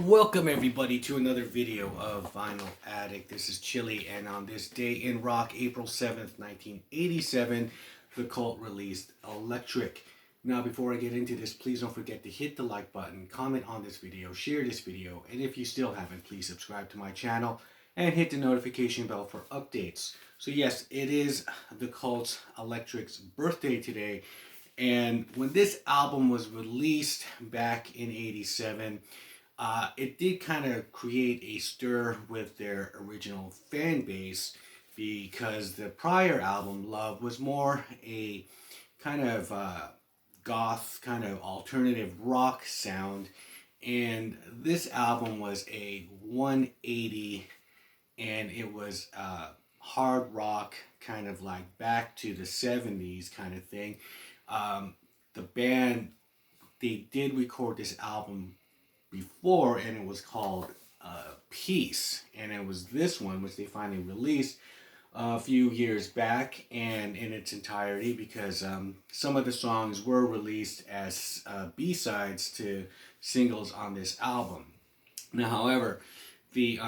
Welcome everybody to another video of Vinyl Addict. This is Chili, and on this day in rock, April 7th, 1987, the Cult released Electric. Now before I get into this, please don't forget to hit the like button, comment on this video, share this video, and if you still haven't, please subscribe to my channel and hit the notification bell for updates. So yes, it is the Cult's Electric's birthday today, and when this album was released back in 87, it did kind of create a stir with their original fan base because the prior album, Love, was more a kind of goth, kind of alternative rock sound. And this album was a 180, and it was hard rock, kind of like back to the 70s kind of thing. The band, they did record this album before, and it was called Peace, and it was this one which they finally released a few years back and in its entirety, because some of the songs were released as b-sides to singles on this album. Now however, they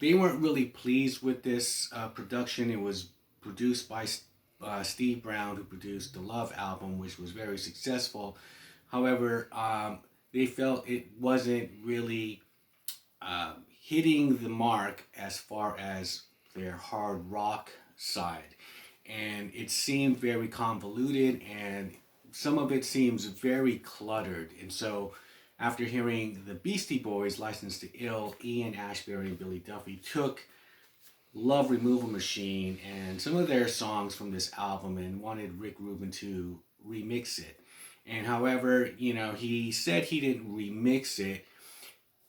weren't really pleased with this production. It was produced by Steve Brown, who produced the Love album, which was very successful. However, they felt it wasn't really hitting the mark as far as their hard rock side. And it seemed very convoluted, and some of it seems very cluttered. And so, after hearing the Beastie Boys, Licensed to Ill, Ian Ashbury and Billy Duffy took Love Removal Machine and some of their songs from this album and wanted Rick Rubin to remix it. And however, he said he didn't remix it,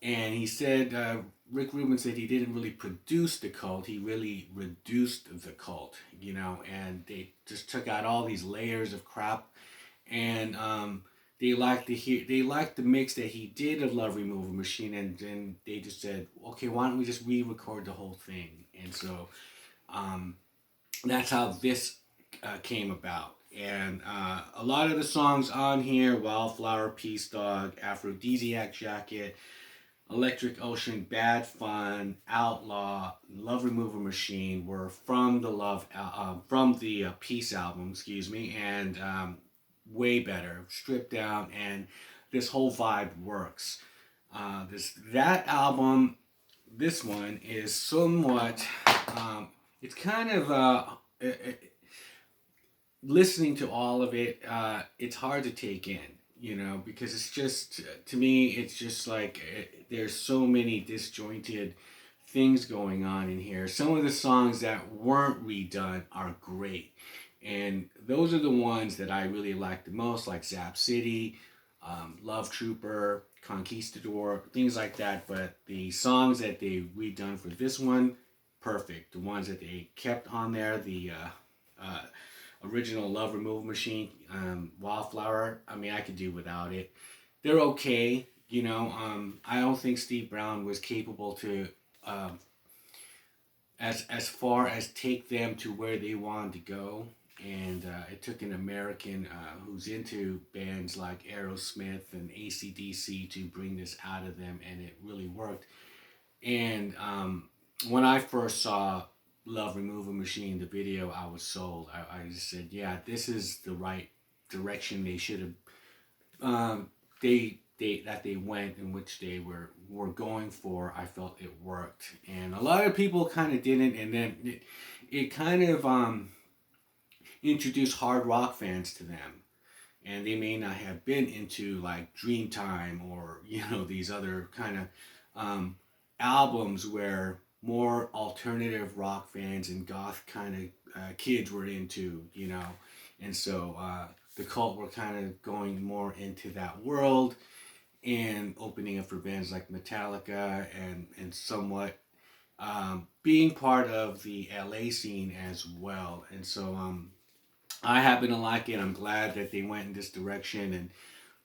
and he said Rick Rubin said he didn't really produce the Cult. He really reduced the Cult, and they just took out all these layers of crap, and they liked the mix that he did of Love Removal Machine, and then they just said, okay, why don't we just re-record the whole thing? And so that's how this came about. And a lot of the songs on here, Wildflower, Peace Dog, Aphrodisiac Jacket, Electric Ocean, Bad Fun, Outlaw, Love Removal Machine, were from the Peace album, excuse me, and way better, stripped down, and this whole vibe works. That album, this one is somewhat, it's kind of listening to all of it, it's hard to take in, because it's just, to me, it's just like there's so many disjointed things going on in here. Some of the songs that weren't redone are great, and those are the ones that I really like the most, like Zap City, Love Trooper, Conquistador, things like that. But the songs that they redone for this one, perfect. The ones that they kept on there, the original Love Removal Machine, Wildflower, I mean, I could do without it. They're okay, I don't think Steve Brown was capable to, as far as take them to where they wanted to go. And it took an American who's into bands like Aerosmith and AC/DC to bring this out of them, and it really worked. And when I first saw Love Removal Machine, the video, I was sold. I just said, yeah, this is the right direction they should have, they went, in which they were going for. I felt it worked, and a lot of people kind of didn't, and then it kind of introduced hard rock fans to them, and they may not have been into like Dreamtime or these other kind of albums where more alternative rock fans and goth kind of kids were into, and so the Cult were kind of going more into that world and opening up for bands like Metallica, and somewhat being part of the LA scene as well. And so I happen to like it. I'm glad that they went in this direction.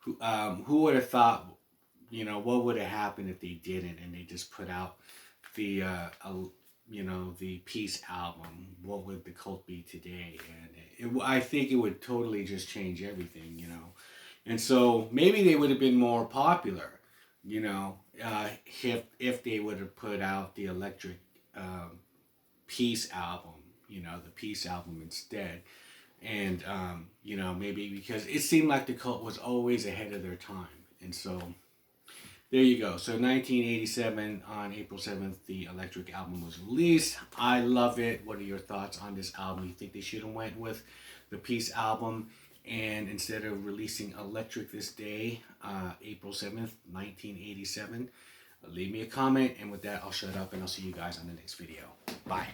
And who would have thought, what would have happened if they didn't and they just put out the the Peace album? What would the Cult be today? And I think it would totally just change everything. And so maybe they would have been more popular. You know, if they would have put out the Electric Peace album, you know, the Peace album instead. And, you know, maybe because it seemed like the Cult was always ahead of their time. And so there you go. So 1987, on April 7th, the Electric album was released. I love it. What are your thoughts on this album? You think they should have went with the Peace album, and instead of releasing Electric this day, April 7th, 1987? Leave me a comment, and with that, I'll shut up, and I'll see you guys on the next video. Bye.